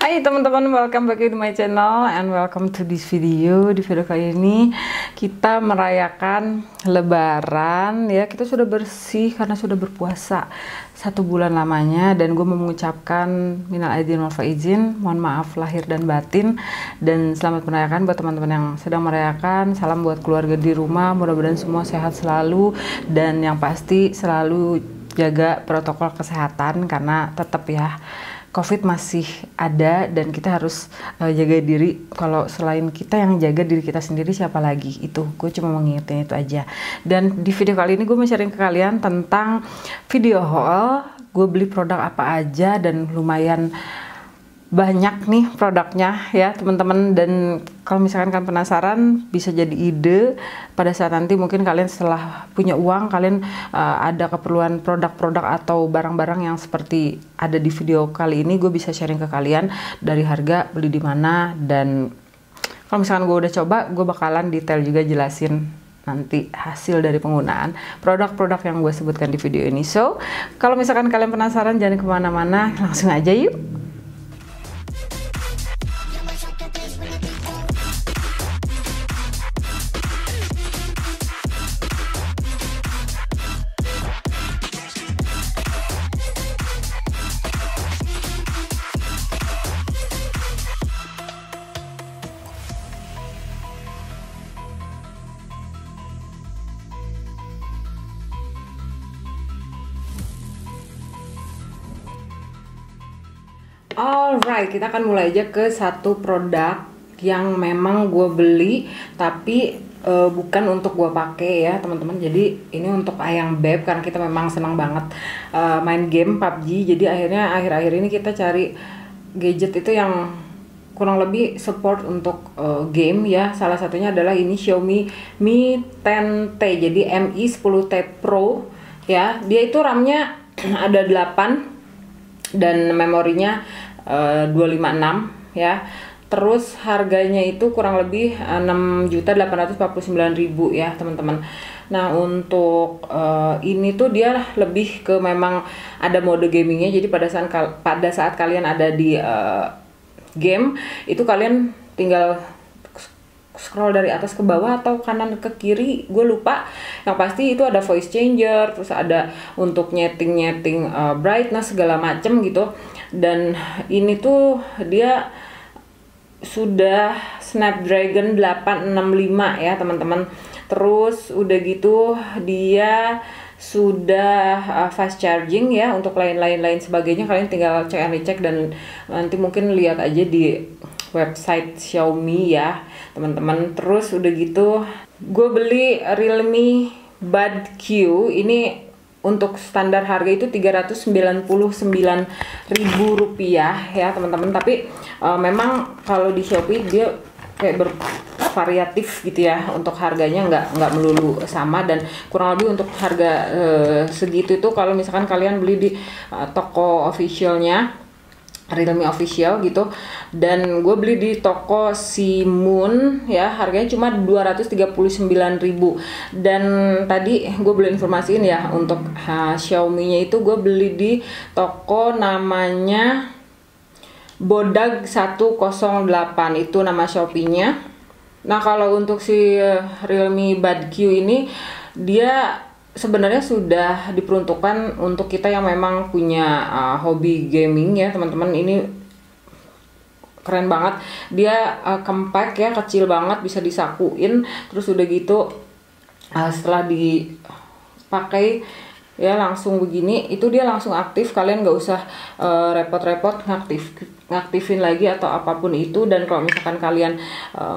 Hai teman-teman, welcome back to my channel and welcome to this video. Di video kali ini kita merayakan Lebaran ya. Kita sudah bersih karena sudah berpuasa 1 bulan lamanya, dan gue mau mengucapkan minal aidin wal faizin, mohon maaf lahir dan batin, dan selamat merayakan buat teman-teman yang sedang merayakan. Salam buat keluarga di rumah, mudah-mudahan semua sehat selalu, dan yang pasti selalu jaga protokol kesehatan karena tetap ya, COVID masih ada dan kita harus jaga diri. Kalau selain kita yang jaga diri kita sendiri, siapa lagi? Itu gue cuma mengingatnya itu aja. Dan di video kali ini gue mau sharing ke kalian tentang video haul. Gue beli produk apa aja dan lumayan banyak nih produknya ya teman-teman. Dan kalau misalkan kalian penasaran, bisa jadi ide pada saat nanti mungkin kalian setelah punya uang, kalian ada keperluan produk-produk atau barang-barang yang seperti ada di video kali ini, gue bisa sharing ke kalian dari harga, beli di mana, dan kalau misalkan gue udah coba, gue bakalan detail juga jelasin nanti hasil dari penggunaan produk-produk yang gue sebutkan di video ini. So, kalau misalkan kalian penasaran, jangan kemana-mana, langsung aja yuk. Alright, kita akan mulai aja ke satu produk yang memang gue beli tapi bukan untuk gue pakai ya teman-teman. Jadi ini untuk Ayang Beb karena kita memang senang banget main game PUBG. Jadi akhirnya akhir-akhir ini kita cari gadget itu yang kurang lebih support untuk game ya. Salah satunya adalah ini Xiaomi Mi 10T, jadi Mi 10T Pro ya. Dia itu RAM-nya ada 8 dan memorinya 256 ya. Terus harganya itu kurang lebih 6.849.000 ya teman-teman. Nah untuk ini tuh dia lebih ke memang ada mode gamingnya. Jadi pada saat kalian ada di game itu, kalian tinggal scroll dari atas ke bawah atau kanan ke kiri, gue lupa. Yang pasti itu ada voice changer, terus ada untuk nyeting brightness segala macem gitu. Dan ini tuh dia sudah Snapdragon 865 ya teman-teman. Terus udah gitu dia sudah fast charging ya. Untuk lain sebagainya kalian tinggal cek dan nanti mungkin lihat aja di website Xiaomi ya teman-teman. Terus udah gitu gue beli Realme Bud Q. Ini untuk standar harga itu Rp399.000 ya teman-teman. Tapi memang kalau di Shopee dia kayak bervariatif gitu ya untuk harganya, nggak melulu sama, dan kurang lebih untuk harga segitu itu kalau misalkan kalian beli di toko officialnya Realme official gitu. Dan gue beli di toko Simun ya, harganya cuma 239.000. Dan tadi gue belum informasiin ya untuk Xiaomi nya itu gue beli di toko namanya Bodag 108, itu nama Shopee-nya. Nah kalau untuk si Realme Bud Q ini, dia sebenarnya sudah diperuntukkan untuk kita yang memang punya hobi gaming ya teman-teman. Ini keren banget, dia compact ya, kecil banget, bisa disakuin. Terus udah gitu setelah dipakai ya langsung begini, itu dia langsung aktif. Kalian nggak usah repot-repot ngaktifin lagi atau apapun itu. Dan kalau misalkan kalian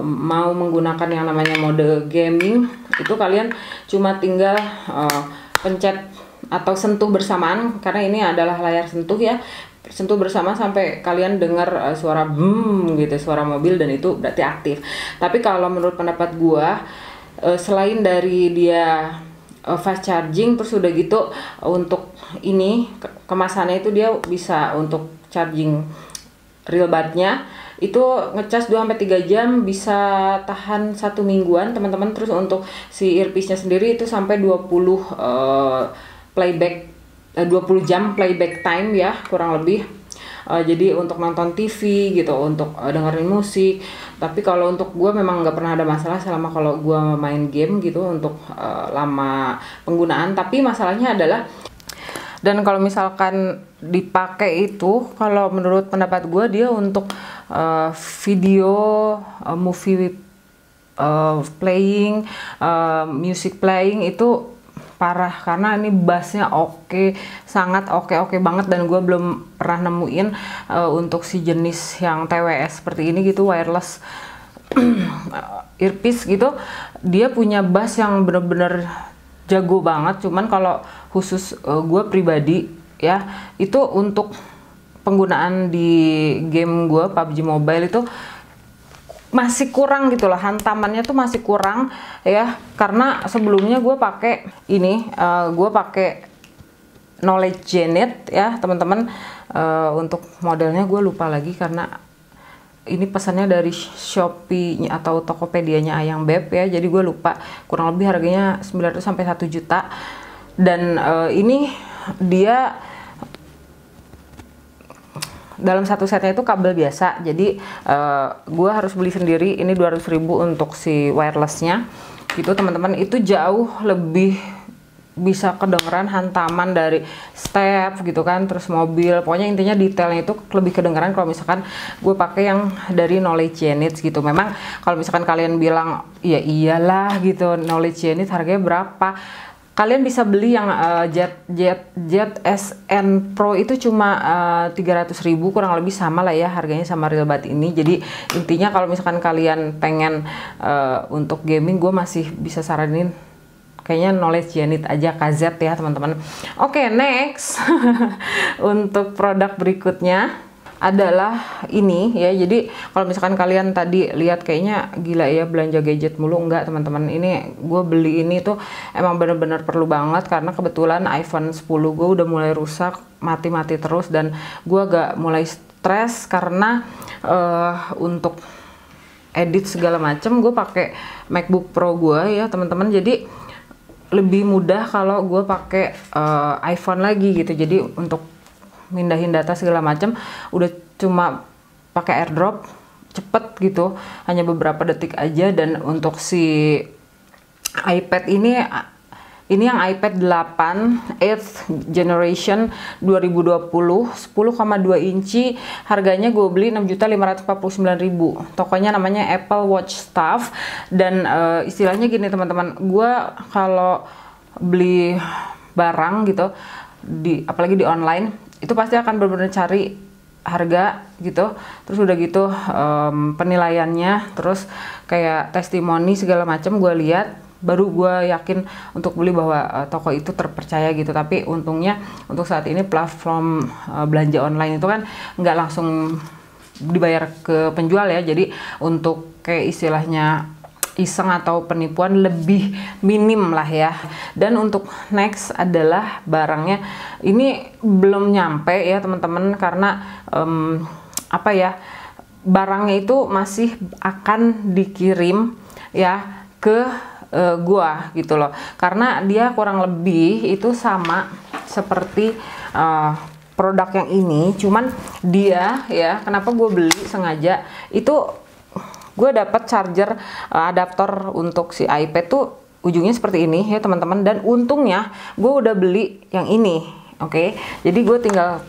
mau menggunakan yang namanya mode gaming, itu kalian cuma tinggal pencet atau sentuh bersamaan, karena ini adalah layar sentuh ya. Sentuh bersama sampai kalian dengar suara boom gitu, suara mobil, dan itu berarti aktif. Tapi kalau menurut pendapat gua, selain dari dia fast charging, terus udah gitu untuk ini kemasannya itu dia bisa untuk charging real budnya itu ngecas 2-3 jam, bisa tahan 1 mingguan teman-teman. Terus untuk si earpiece-nya sendiri itu sampai 20 playback 20 jam playback time ya kurang lebih. jadi untuk nonton TV gitu, untuk dengerin musik. Tapi kalau untuk gue memang nggak pernah ada masalah selama kalau gue main game gitu untuk lama penggunaan. Tapi masalahnya adalah, dan kalau misalkan dipakai itu, kalau menurut pendapat gue dia untuk video, movie playing, music playing itu parah, karena ini bassnya oke, sangat oke banget. Dan gue belum pernah nemuin untuk si jenis yang TWS seperti ini gitu, wireless earpiece gitu, dia punya bass yang bener-bener jago banget. Cuman kalau khusus gue pribadi ya, itu untuk penggunaan di game gue PUBG Mobile itu masih kurang gitu loh, hantamannya tuh masih kurang ya. Karena sebelumnya gue pakai ini, gue pakai Knowledge Zenith ya teman-teman. Untuk modelnya gue lupa lagi karena ini pesannya dari Shopee atau Tokopedia-nya Ayang Beb ya, jadi gue lupa. Kurang lebih harganya 900 sampai 1 juta. Dan ini dia dalam satu setnya itu kabel biasa, jadi gue harus beli sendiri. Ini 200.000 untuk si wirelessnya gitu teman-teman. Itu jauh lebih bisa kedengeran hantaman dari step gitu kan, terus mobil, pokoknya intinya detailnya itu lebih kedengeran kalau misalkan gue pakai yang dari Knowledge Zenith gitu. Memang kalau misalkan kalian bilang ya iyalah gitu, Knowledge Zenith harganya berapa, kalian bisa beli yang ZSN Pro itu cuma 300.000, kurang lebih sama lah ya harganya sama Realbud ini. Jadi intinya kalau misalkan kalian pengen untuk gaming, gue masih bisa saranin kayaknya Knowledge Zenith aja, KZ ya teman-teman. Oke, next untuk produk berikutnya adalah ini ya. Jadi kalau misalkan kalian tadi lihat kayaknya gila ya belanja gadget mulu, enggak teman-teman. Ini gue beli ini tuh emang bener-bener perlu banget, karena kebetulan iPhone 10 gue udah mulai rusak, mati-mati terus, dan gue agak mulai stres karena untuk edit segala macem gue pakai MacBook Pro gue ya teman-teman. Jadi lebih mudah kalau gue pakai iPhone lagi gitu. Jadi untuk mindahin data segala macam udah cuma pakai AirDrop, cepet gitu, hanya beberapa detik aja. Dan untuk si iPad ini yang iPad 8 8th generation 2020 10,2 inci, harganya gue beli 6.549.000. tokonya namanya Apple Watch Stuff. Dan istilahnya gini teman-teman, gue kalau beli barang gitu apalagi di online itu pasti akan benar-benar cari harga gitu, terus udah gitu penilaiannya, terus kayak testimoni segala macam gue lihat, baru gue yakin untuk beli bahwa toko itu terpercaya gitu. Tapi untungnya untuk saat ini platform belanja online itu kan nggak langsung dibayar ke penjual ya, jadi untuk kayak istilahnya iseng atau penipuan lebih minim lah ya. Dan untuk next adalah barangnya, ini belum nyampe ya teman-teman, karena apa ya, barangnya itu masih akan dikirim ya ke gua gitu loh, karena dia kurang lebih itu sama seperti produk yang ini. Cuman dia ya, kenapa gue beli sengaja itu, gue dapat charger adaptor untuk si iPad tuh ujungnya seperti ini ya teman-teman. Dan untungnya gue udah beli yang ini, oke. Jadi gue tinggal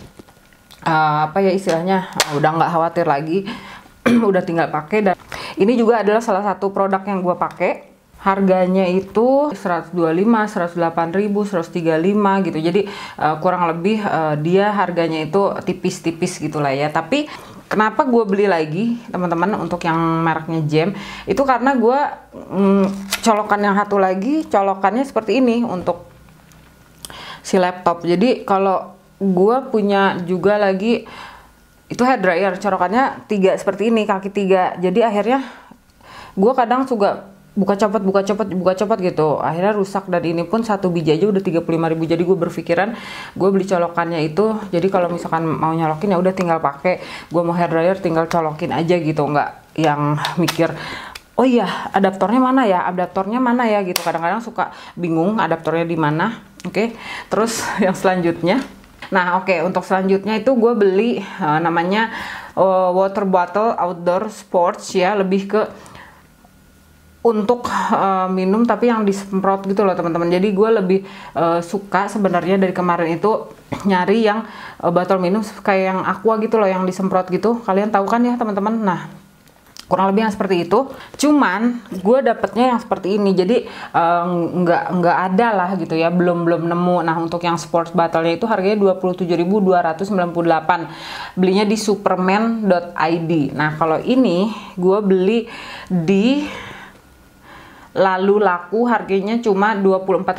apa ya istilahnya, udah nggak khawatir lagi, udah tinggal pakai. Dan ini juga adalah salah satu produk yang gue pakai. Harganya itu 125, 108.000, 135 gitu. Jadi kurang lebih dia harganya itu tipis-tipis gitulah ya. Tapi kenapa gue beli lagi teman-teman untuk yang mereknya Gem itu, karena gue colokan yang satu lagi, colokannya seperti ini untuk si laptop. Jadi kalau gue punya juga lagi itu hair dryer, colokannya 3 seperti ini, kaki 3. Jadi akhirnya gue kadang suka buka copot gitu, akhirnya rusak. Dan ini pun satu biji aja udah 35.000. Jadi gue berpikiran gue beli colokannya itu, jadi kalau misalkan mau nyolokin ya udah tinggal pakai. Gue mau hair dryer tinggal colokin aja gitu, nggak yang mikir oh iya adaptornya mana ya gitu. Kadang-kadang suka bingung adaptornya di mana. Oke. Terus yang selanjutnya, Nah oke, untuk selanjutnya itu gue beli namanya water bottle outdoor sports ya, lebih ke untuk minum tapi yang disemprot gitu loh teman-teman. Jadi gue lebih suka sebenarnya dari kemarin itu nyari yang botol minum kayak yang aqua gitu loh, yang disemprot gitu. Kalian tahu kan ya teman-teman. Nah kurang lebih yang seperti itu. Cuman gue dapetnya yang seperti ini. Jadi nggak ada lah gitu ya, belum nemu. Nah untuk yang sports bottle-nya itu harganya 27.298. Belinya di superman.id. Nah kalau ini gue beli di Lalu Laku, harganya cuma 24.500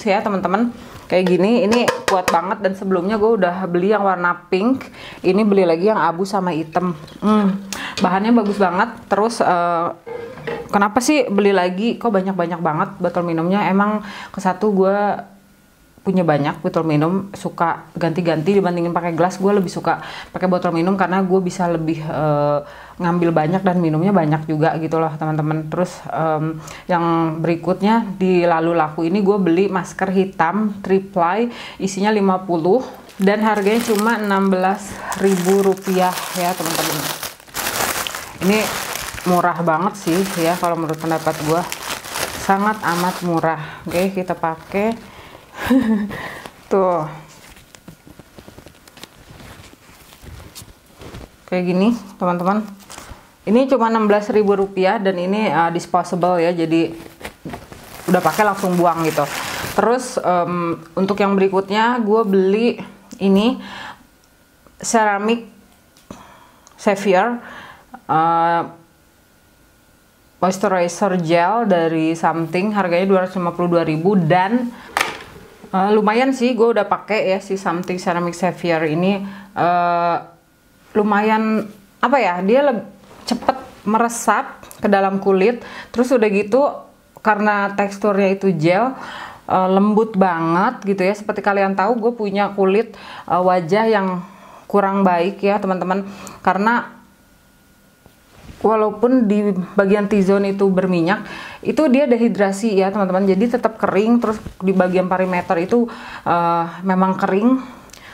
ya teman-teman. Kayak gini, ini kuat banget, dan sebelumnya gue udah beli yang warna pink. Ini beli lagi yang abu sama hitam. Bahannya bagus banget. Terus kenapa sih beli lagi? Kok banyak-banyak banget botol minumnya? Emang ke satu gue punya banyak botol minum, suka ganti-ganti dibandingin pakai gelas. Gue lebih suka pakai botol minum karena gue bisa lebih ngambil banyak dan minumnya banyak juga gitu loh teman-teman. Terus yang berikutnya di Lalu Laku ini gue beli masker hitam triple isinya 50 dan harganya cuma Rp16.000 ya teman-teman. Ini murah banget sih ya kalau menurut pendapat gue, sangat amat murah. Oke, kita pakai tuh kayak gini teman-teman. Ini cuma Rp16.000 dan ini disposable ya, jadi udah pakai langsung buang gitu. Terus untuk yang berikutnya gue beli ini ceramic savior moisturizer gel dari Something, harganya 252.000 dan lumayan sih, gue udah pakai ya si Something Ceramic Savior ini. Lumayan apa ya, dia cepet meresap ke dalam kulit. Terus udah gitu karena teksturnya itu gel, lembut banget gitu ya. Seperti kalian tahu gue punya kulit wajah yang kurang baik ya teman-teman, karena walaupun di bagian T-zone itu berminyak, itu dia dehidrasi ya teman-teman, jadi tetap kering. Terus di bagian perimeter itu memang kering.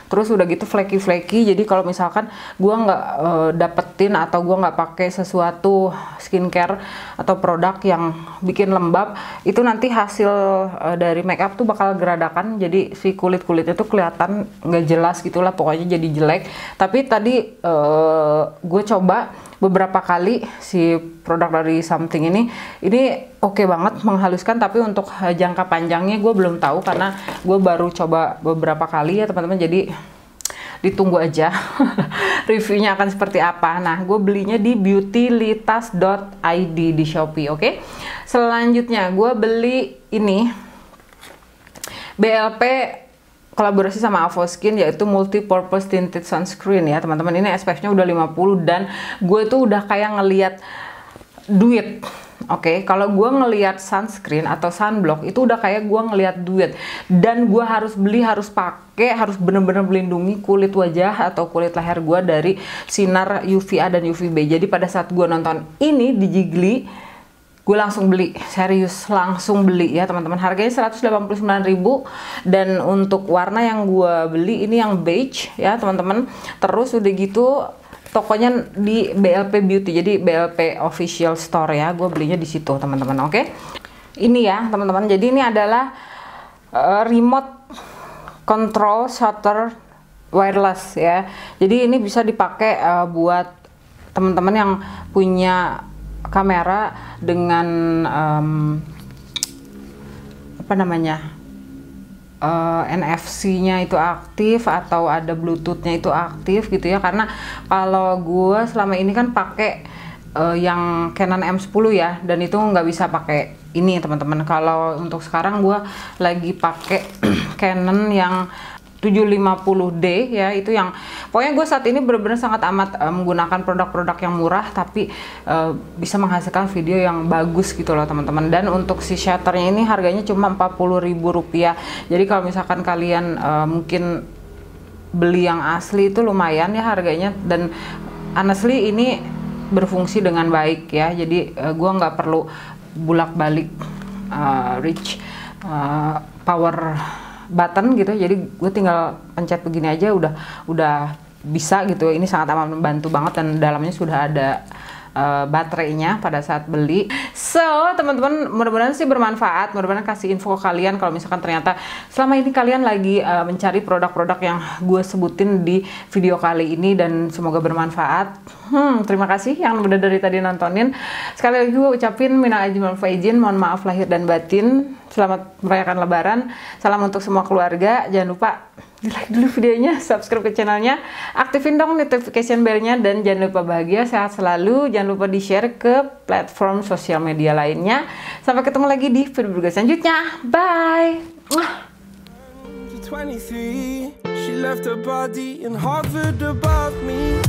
Terus udah gitu flaky. Jadi kalau misalkan gua nggak dapetin atau gua nggak pakai sesuatu skincare atau produk yang bikin lembab, itu nanti hasil dari make up tuh bakal geradakan. Jadi si kulit-kulitnya tuh kelihatan nggak jelas gitulah, pokoknya jadi jelek. Tapi tadi gue coba beberapa kali si produk dari Something ini oke banget menghaluskan. Tapi untuk jangka panjangnya gue belum tahu karena gue baru coba beberapa kali ya teman-teman, jadi ditunggu aja reviewnya akan seperti apa. Nah gue belinya di beautylitas.id di Shopee. Oke, selanjutnya gue beli ini BLP kolaborasi sama Avoskin, yaitu multi purpose tinted sunscreen ya teman-teman. Ini SPF-nya udah 50 dan gue tuh udah kayak ngeliat duit. Oke, kalau gue ngeliat sunscreen atau sunblock itu udah kayak gue ngeliat duit, dan gue harus beli, harus pakai, harus bener-bener melindungi kulit wajah atau kulit leher gue dari sinar UVA dan UVB. Jadi pada saat gue nonton ini di Jiggly, gue langsung beli, serius langsung beli ya teman-teman. Harganya 189.000 dan untuk warna yang gue beli ini yang beige ya teman-teman. Terus udah gitu tokonya di BLP Beauty, jadi BLP official store ya. Gue belinya di situ teman-teman. Oke, ini ya teman-teman. Jadi ini adalah remote control shutter wireless ya. Jadi ini bisa dipakai buat teman-teman yang punya kamera dengan apa namanya, NFC-nya itu aktif atau ada Bluetooth-nya itu aktif gitu ya. Karena kalau gue selama ini kan pakai yang Canon M10 ya, dan itu nggak bisa pakai ini teman-teman. Kalau untuk sekarang gue lagi pakai Canon yang 750D ya, itu yang pokoknya gue saat ini benar-benar sangat amat menggunakan produk-produk yang murah tapi bisa menghasilkan video yang bagus gitu loh teman-teman. Dan untuk si shutternya ini harganya cuma Rp40.000. Jadi kalau misalkan kalian mungkin beli yang asli itu lumayan ya harganya, dan honestly ini berfungsi dengan baik ya. Jadi gue nggak perlu bolak-balik reach power button gitu, jadi gue tinggal pencet begini aja udah bisa gitu. Ini sangat amat membantu banget dan dalamnya sudah ada baterainya pada saat beli. So teman-teman, mudah-mudahan sih bermanfaat, mudah-mudahan kasih info ke kalian kalau misalkan ternyata selama ini kalian lagi mencari produk-produk yang gue sebutin di video kali ini, dan semoga bermanfaat. Terima kasih yang udah dari tadi nontonin. Sekali lagi gue ucapin minal aidin wal faizin, mohon maaf lahir dan batin. Selamat merayakan Lebaran, salam untuk semua keluarga. Jangan lupa di like dulu videonya, subscribe ke channelnya, aktifin dong notification bellnya, dan jangan lupa bahagia, sehat selalu. Jangan lupa di share ke platform sosial media lainnya. Sampai ketemu lagi di video selanjutnya. Bye. 23, she left her body in Harvard above me.